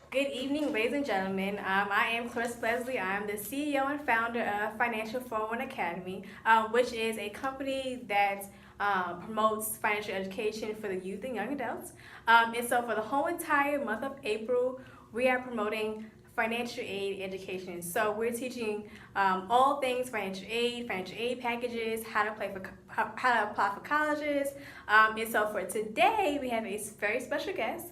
Good evening, ladies and gentlemen. I am Claressa Lesley. I am the CEO and founder of Financialfreedom Academy, which is a company that promotes financial education for the youth and young adults. And so, for the whole entire month of April, we are promoting financial aid education. So we're teaching all things financial aid packages, how to apply for colleges. And so for today, we have a very special guest,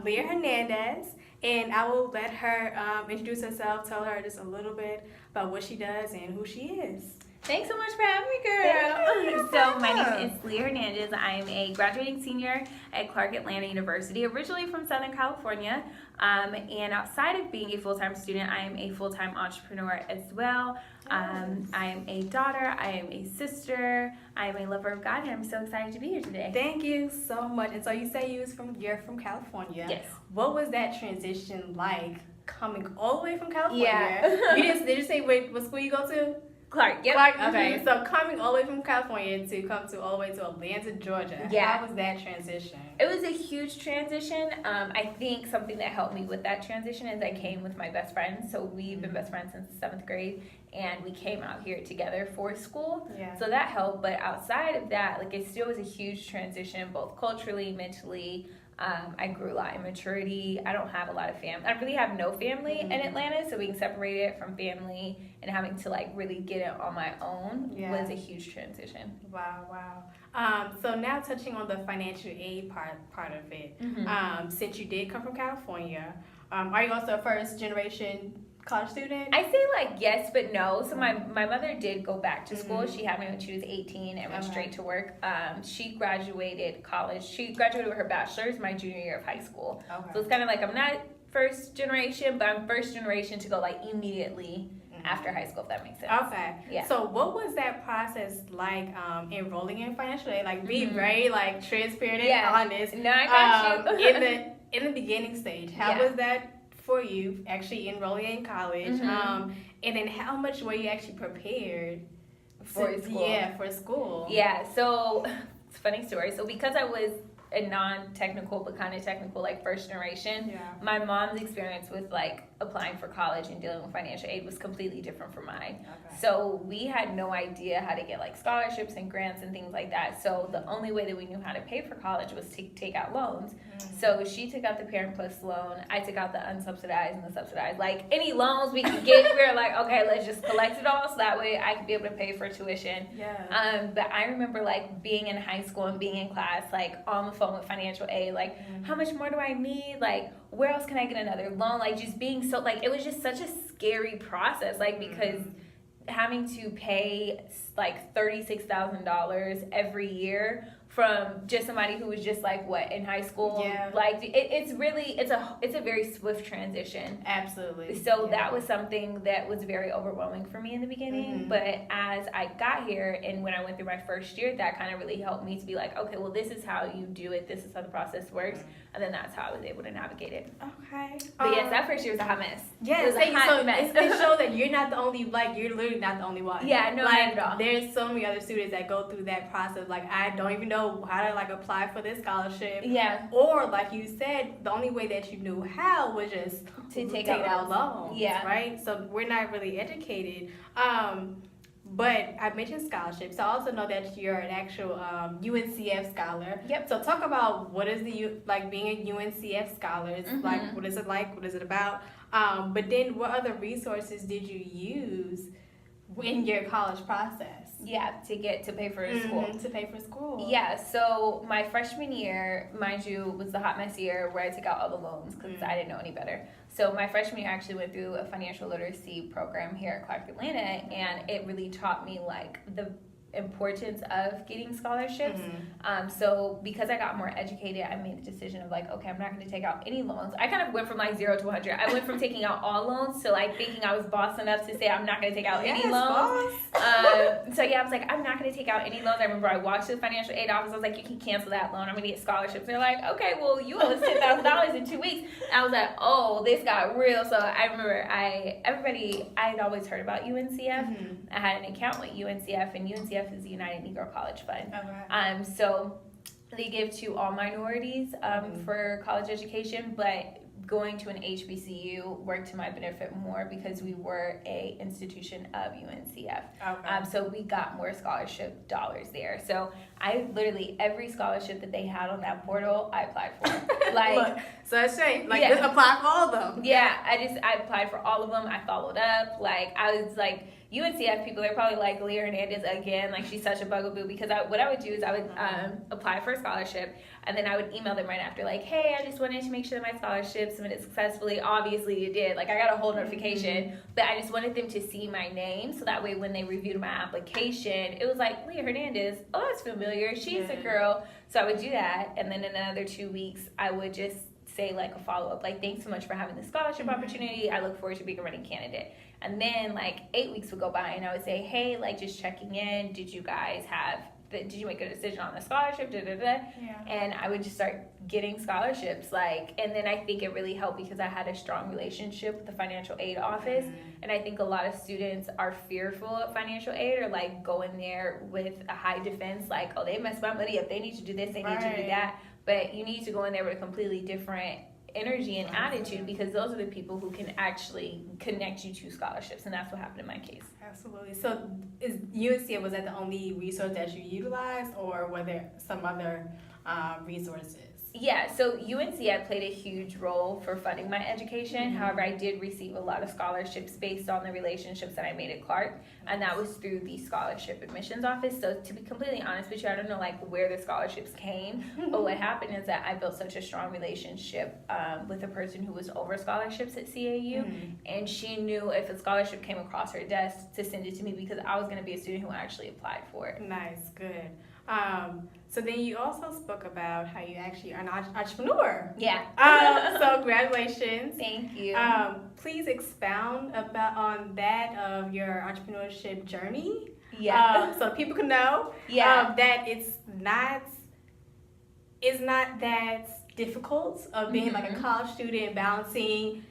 Leah Hernandez. And I will let her introduce herself, tell her just a little bit about what she does and who she is. Thanks so much for having me, girl. So my name is Leah Hernandez. I'm a graduating senior at Clark Atlanta University, originally from Southern California. And outside of being a full-time student, I am a full-time entrepreneur as well. I am a daughter, I am a sister, I am a lover of God, and I'm so excited to be here today. Thank you so much. And so you say you're from California. Yes. What was that transition like coming all the way from California? Yeah. Did you say what school you go to? Clark, yep. Clark, okay. So coming all the way from California to come to all the way to Atlanta, Georgia. Yeah. How was that transition? It was a huge transition. I think something that helped me with that transition is I came with my best friend. So we've been best friends since the 7th grade, and we came out here together for school. Yeah. So that helped. But outside of that, like, it still was a huge transition, both culturally, mentally. I grew a lot in maturity. I don't have a lot of family. I really have no family in Atlanta, so being separated from family and having to like really get it on my own was a huge transition. Wow. So now touching on the financial aid part of it, since you did come from California, are you also a first generation college student? I say like yes, but no. So my mother did go back to school. She had me when she was 18 and went straight to work. She graduated college. She graduated with her bachelor's my junior year of high school. Okay. So it's kind of like I'm not first generation, but I'm first generation to go like immediately after high school, if that makes sense. Okay. Yeah. So what was that process like enrolling in financial aid? Like be very like transparent and honest. No, I got you. in the beginning stage, how was that for you actually enrolling in college? And then how much were you actually prepared for school? Yeah, for school. Yeah. So it's a funny story. So because I was a non-technical but kind of technical like first generation, my mom's experience with like applying for college and dealing with financial aid was completely different from mine. Okay. So we had no idea how to get like scholarships and grants and things like that. So the only way that we knew how to pay for college was to take out loans. So she took out the Parent Plus loan. I took out the unsubsidized and the subsidized. Like any loans we could get, we were like, okay, let's just collect it all so that way I could be able to pay for tuition. Yeah. But I remember like being in high school and being in class like on the phone with financial aid, like how much more do I need? Like where else can I get another loan? Like just being so like it was just such a scary process, like because having to pay like $36,000 every year from just somebody who was just like what in high school, like it's a very swift transition. Absolutely. So that was something that was very overwhelming for me in the beginning, but as I got here and when I went through my first year, that kind of really helped me to be like, okay, well this is how you do it, this is how the process works, and then that's how I was able to navigate it. Okay. But yes, that first year was a hot mess. Yeah, it was a hot mess. It shows that you're not the only, like you're literally not the only one. Yeah, no, like, not at all. There's so many other students that go through that process. Like I don't even know how to like apply for this scholarship. Yeah. Or like you said, the only way that you knew how was just to take out loans. Yeah. Right. So we're not really educated. But I mentioned scholarships. I also know that you're an actual UNCF scholar. Yep. So talk about what is being a UNCF scholar. It's like, what is it like? What is it about? But then what other resources did you use in your college process? Yeah, to pay for school. To pay for school. Yeah, so my freshman year, mind you, was the hot mess year where I took out all the loans because I didn't know any better. So my freshman year, I actually went through a financial literacy program here at Clark Atlanta, and it really taught me like the importance of getting scholarships. So because I got more educated, I made the decision of like, okay, I'm not going to take out any loans. I kind of went from like 0 to 100. I went from taking out all loans to like thinking I was boss enough to say I'm not going to take out any loans. So yeah, I was like, I'm not going to take out any loans. I remember I walked to the financial aid office. I was like, you can cancel that loan. I'm going to get scholarships. They're like, okay, well, you owe us $10,000 in 2 weeks. And I was like, oh, this got real. So I remember I'd always heard about UNCF. I had an account with UNCF, and UNCF is the United Negro College Fund. Okay. So they give to all minorities for college education, but going to an HBCU worked to my benefit more because we were a institution of UNCF. Okay. So we got more scholarship dollars there. So I literally, every scholarship that they had on that portal, I applied for. Like, Look, so it's straight. Like, Yeah. just apply for all of them. yeah, I applied for all of them. I followed up. Like, I was like, UNCF people, they're probably like Leah Hernandez again. Like, she's such a bugaboo because what I would do is I would apply for a scholarship, and then I would email them right after, like, hey, I just wanted to make sure that my scholarship submitted successfully. Obviously, it did. Like, I got a whole notification, but I just wanted them to see my name so that way when they reviewed my application, it was like, Leah Hernandez, oh, that's familiar. She's the girl. So I would do that, and then in another 2 weeks, I would just say, like, a follow-up, like, thanks so much for having the scholarship opportunity. I look forward to being a running candidate. And then, like, 8 weeks would go by, and I would say, hey, like, just checking in. Did you make a decision on the scholarship? Yeah. And I would just start getting scholarships. Like, and then I think it really helped because I had a strong relationship with the financial aid office. And I think a lot of students are fearful of financial aid, or, like, go in there with a high defense, like, oh, they messed my money up. They need to do this. They need to do that. But you need to go in there with a completely different energy and attitude, because those are the people who can actually connect you to scholarships, and that's what happened in my case. Absolutely. So, is UNCF, was that the only resource that you utilized, or were there some other resources? Yeah, so UNCF played a huge role for funding my education. However, I did receive a lot of scholarships based on the relationships that I made at Clark, and that was through the scholarship admissions office. So to be completely honest with you, I don't know, like, where the scholarships came, but what happened is that I built such a strong relationship with a person who was over scholarships at CAU, and she knew if a scholarship came across her desk to send it to me because I was going to be a student who actually applied for it. Nice, good. So then you also spoke about how you actually are an entrepreneur. Yeah. So congratulations. Thank you. Please expound on that of your entrepreneurship journey. Yeah. So people can know that it's not that difficult of being like a college student, balancing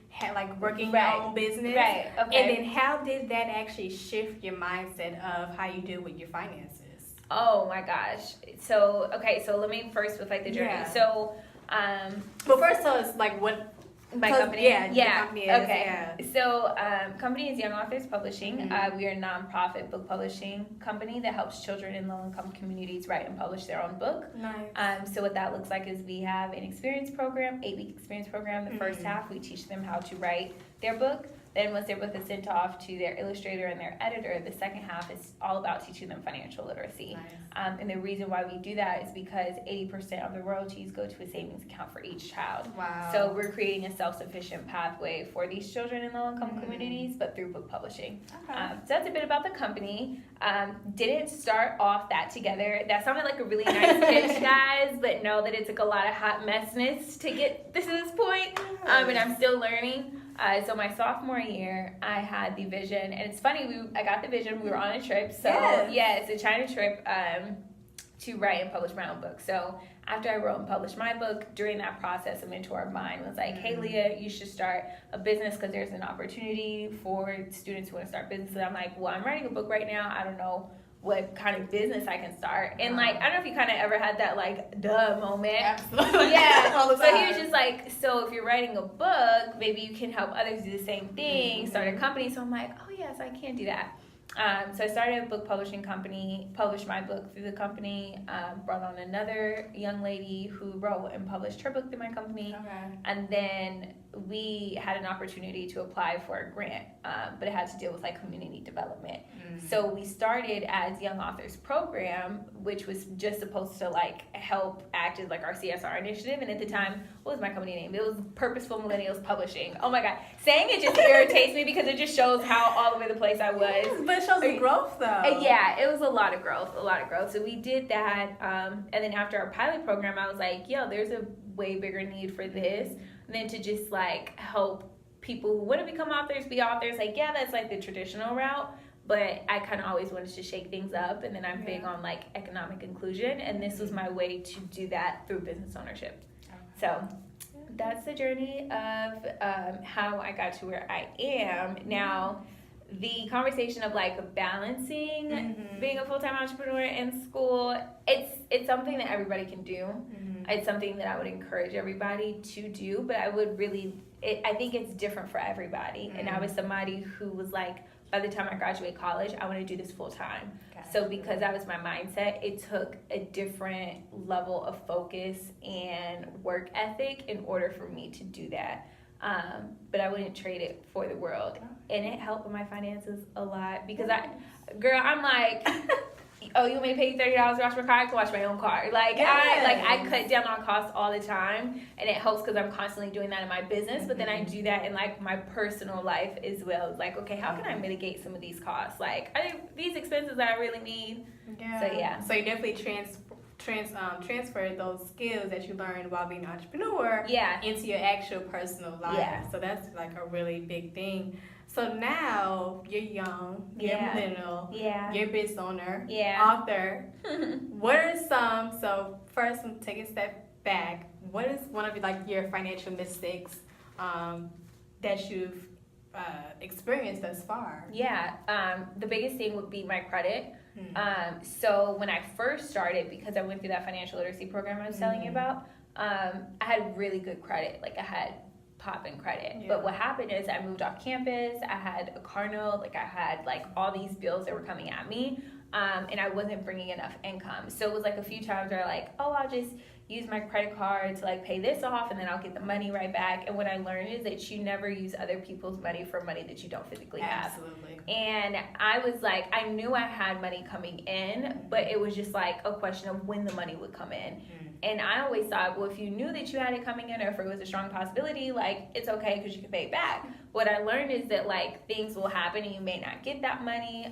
working your own business. Right. Okay. And then how did that actually shift your mindset of how you deal with your finances? Oh my gosh. So let me first with, like, the journey. Yeah. So But first tell us, like, what my company. The company is. Okay. Yeah. So company is Young Authors Publishing. We are a nonprofit book publishing company that helps children in low-income communities write and publish their own book. Nice. So what that looks like is we have an experience program, 8-week experience program. The first half, we teach them how to write their book. Then once their book is sent off to their illustrator and their editor, the second half is all about teaching them financial literacy. Nice. And the reason why we do that is because 80% of the royalties go to a savings account for each child. Wow. So we're creating a self-sufficient pathway for these children in low-income communities, but through book publishing. Okay. So that's a bit about the company. Didn't start off that together. That sounded like a really nice pitch, guys, but know that it took a lot of hot messness to get to this point, and I'm still learning. So my sophomore year, I had the vision, and it's funny, I got the vision, we were on a trip, so it's a China trip to write and publish my own book. So after I wrote and published my book, during that process, a mentor of mine was like, hey, Leah, you should start a business because there's an opportunity for students who want to start businesses. And I'm like, well, I'm writing a book right now, I don't know what kind of business I can start. And, like, I don't know if you kind of ever had that, like, duh moment. Absolutely. Yeah. All the So time. he was just like, so if you're writing a book, maybe you can help others do the same thing, start a company. So I'm like, oh, yes, I can do that. So I started a book publishing company, published my book through the company, brought on another young lady who wrote and published her book through my company. Okay. And then we had an opportunity to apply for a grant, but it had to deal with, like, community development. So we started as Young Authors Program, which was just supposed to, like, help act as, like, our CSR initiative. And at the time, what was my company name? It was Purposeful Millennials Publishing. Oh my God. Saying it just irritates me because it just shows how all over the place I was. Yes, but it shows the growth, though. Yeah, it was a lot of growth. So we did that. And then after our pilot program, I was like, yo, there's a way bigger need for this than to just, like, help people who want to become authors be authors. Like, yeah, that's, like, the traditional route. But I kind of always wanted to shake things up, and then I'm big on, like, economic inclusion, and this was my way to do that through business ownership. So that's the journey of how I got to where I am. Now, the conversation of like balancing being a full-time entrepreneur in school, it's something that everybody can do. It's something that I would encourage everybody to do, but I would really, I think it's different for everybody. And I was somebody who was like, by the time I graduate college, I want to do this full time. So because that was my mindset, it took a different level of focus and work ethic in order for me to do that. But I wouldn't trade it for the world. And it helped with my finances a lot because I'm like, oh, you may pay $30 to wash my car, I can wash my own car. I cut down on costs all the time, and it helps because I'm constantly doing that in my business, but then I do that in like my personal life as well. It's like, okay, how can I mitigate some of these costs? Like, these expenses that I really need. So you definitely transfer those skills that you learned while being an entrepreneur into your actual personal life. So that's like a really big thing. So now you're young, you're a millennial, you're a business owner, author. What are so first, take a step back. What is one of your financial mistakes that you've experienced thus far? The biggest thing would be my credit. So when I first started, because I went through that financial literacy program I was telling you about, I had really good credit. Like I had popping credit. But what happened is I moved off campus, I had a car note, I had all these bills that were coming at me, and I wasn't bringing enough income. So it was a few times where I'll just use my credit card to pay this off and then I'll get the money right back. And what I learned is that you never use other people's money for money that you don't physically have. Absolutely. And I was I knew I had money coming in, but it was just a question of when the money would come in. And I always thought, well, if you knew that you had it coming in or if it was a strong possibility, it's okay because you can pay it back. What I learned is that things will happen and you may not get that money.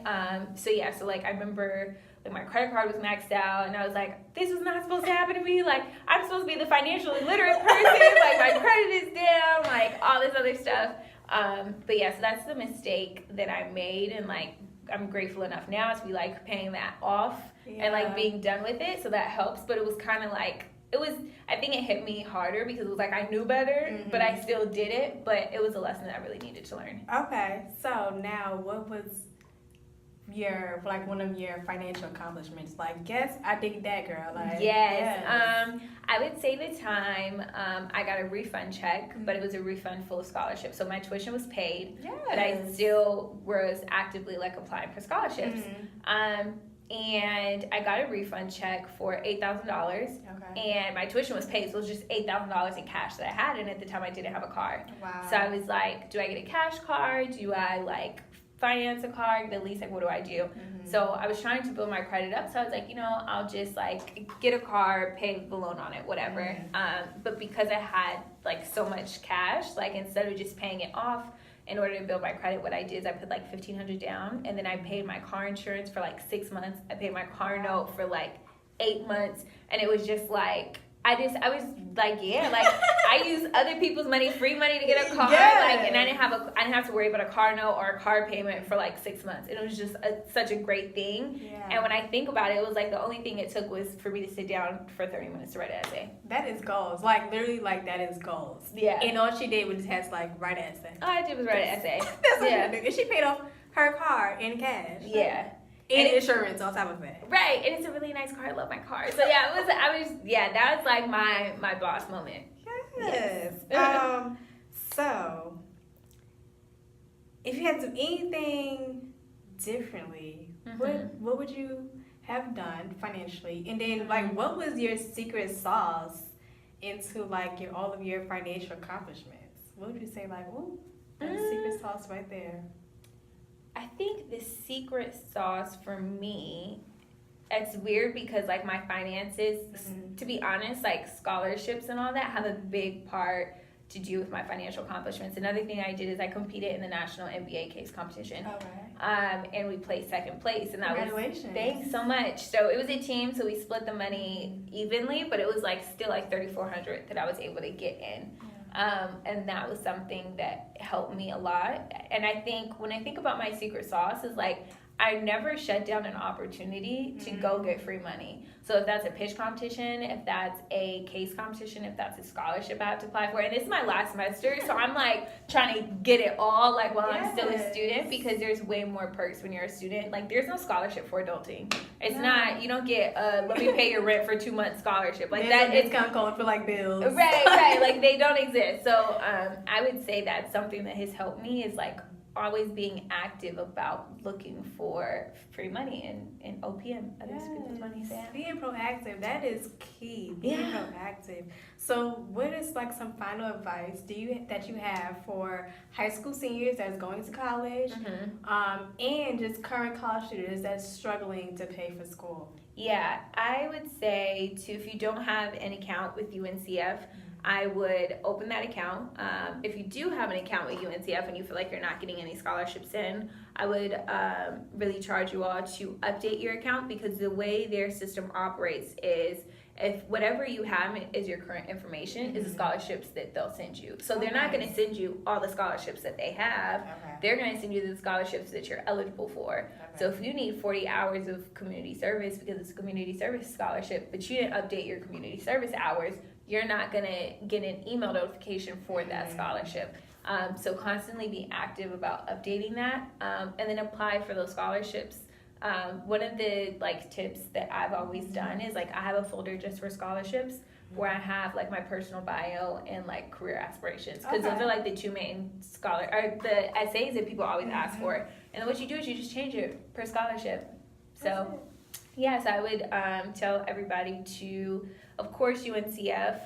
So I remember my credit card was maxed out and I was this was not supposed to happen to me. I'm supposed to be the financially literate person. My credit is down, all this other stuff. So that's the mistake that I made, and I'm grateful enough now to be paying that off and being done with it, so that helps. But it was kind of I think it hit me harder because it was I knew better, but I still did it. But it was a lesson that I really needed to learn. Okay, so now what was your one of your financial accomplishments? Yes, I dig that, girl. Yes. I would say the time I got a refund check, but it was a refund full of scholarships. So my tuition was paid, but I still was actively applying for scholarships. And I got a refund check for $8,000, and my tuition was paid, so it was just $8,000 in cash that I had, and at the time I didn't have a car. Wow. So I was do I get a cash card? Do I finance a car? At least what do I do? So I was trying to build my credit up, so I was I'll just get a car, pay the loan on it, whatever. But because I had so much cash, instead of just paying it off in order to build my credit, what I did is I put $1,500 down, and then I paid my car insurance for 6 months. I paid my car note for 8 months, and it was just I was I used other people's money, free money to get a car, and I didn't have to worry about a car note or a car payment for 6 months. And it was just such a great thing. And when I think about it, it was the only thing it took was for me to sit down for 30 minutes to write an essay. That is goals. Literally, that is goals. Yeah. And all she did was just has write an essay. All I did was write an essay. That's what she did. And she paid off her car in cash. Yeah. And insurance on top of it. Right, and it's a really nice car. I love my car. So that was my boss moment. Yes. So if you had to do anything differently, what would you have done financially? And then what was your secret sauce into all of your financial accomplishments? What would you say that's the secret sauce right there? I think the secret sauce for me, it's weird because my finances, to be honest, scholarships and all that have a big part to do with my financial accomplishments. Another thing I did is I competed in the national NBA case competition. And we placed second place, and that Congratulations. was, thanks so much. So it was a team, so we split the money evenly, but it was still $3,400 that I was able to get in. And that was something that helped me a lot. And I think when I think about my secret sauce is I never shut down an opportunity to go get free money. So if that's a pitch competition, if that's a case competition, if that's a scholarship I have to apply for, and it's my last semester, so I'm like trying to get it all like while I'm still a student, because there's way more perks when you're a student. Like there's no scholarship for adulting. It's not, you don't get let me pay your rent for 2 months scholarship. Like that it's kind of going for like bills. Right. Like they don't exist. So I would say that's something that has helped me is like always being active about looking for free money and OPM, other people's money. Being proactive, that is key. Being proactive. So what is like some final advice that you have for high school seniors that's going to college, and just current college students that's struggling to pay for school? Yeah, I would say if you don't have an account with UNCF, I would open that account. If you do have an account with UNCF and you feel like you're not getting any scholarships in, I would really charge you all to update your account, because the way their system operates is if whatever you have is your current information is the scholarships that they'll send you. So they're not going to send you all the scholarships that they have. They're going to send you the scholarships that you're eligible for. So if you need 40 hours of community service because it's a community service scholarship, but you didn't update your community service hours, you're not going to get an email notification for that scholarship. So constantly be active about updating that, and then apply for those scholarships. One of the like tips that I've always done is like I have a folder just for scholarships where I have like my personal bio and like career aspirations, because those are like the two main the essays that people always ask for. And then what you do is you just change it per scholarship. So yes, I would tell everybody to, of course, UNCF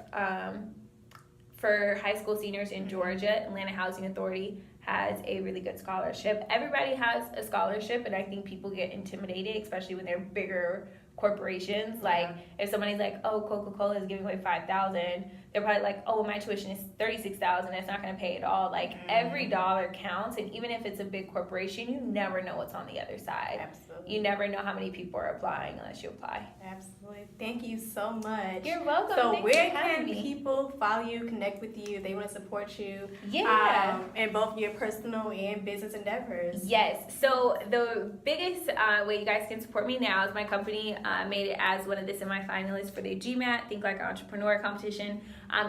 for high school seniors in Georgia, Atlanta Housing Authority has a really good scholarship. Everybody has a scholarship, and I think people get intimidated, especially when they're bigger corporations. Like if somebody's like, oh, Coca-Cola is giving away $5,000, they're probably like, oh, my tuition is $36,000, it's not going to pay it all. Like every dollar counts, and even if it's a big corporation, you never know what's on the other side. Absolutely. You never know how many people are applying unless you apply. Absolutely. Thank you so much. You're welcome. So Thanks where for can having me. people follow you, connect with you if they want to support you? In both your personal and business endeavors. Yes. So the biggest way you guys can support me now is my company made it as one of the semifinalists for the GMAT, Think Like an Entrepreneur competition.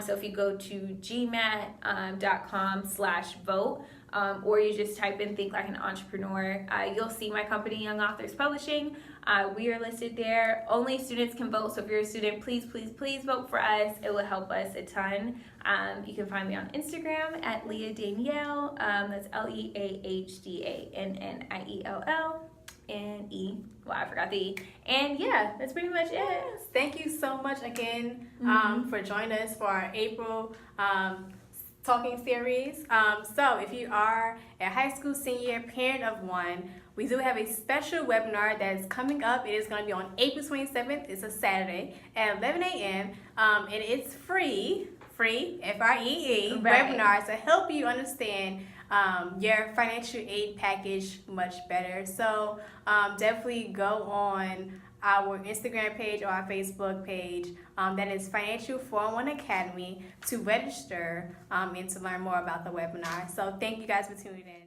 So if you go to gmat.com/vote, or you just type in Think Like an Entrepreneur, you'll see my company, Young Authors Publishing. We are listed there. Only students can vote, so if you're a student, please vote for us. It will help us a ton. You can find me on Instagram at Leah Danielle. That's LeahDaniellNE. Well, I forgot the E. And yeah, that's pretty much it. Thank you so much again for joining us for our April talking series. So if you are a high school senior, parent of one, we do have a special webinar that is coming up. It is going to be on April 27th. It's a Saturday at 11 a.m. And it's free, FREE, webinar to help you understand your financial aid package much better. So definitely go on our Instagram page or our Facebook page, that is Financial 401 Academy, to register and to learn more about the webinar. So thank you guys for tuning in.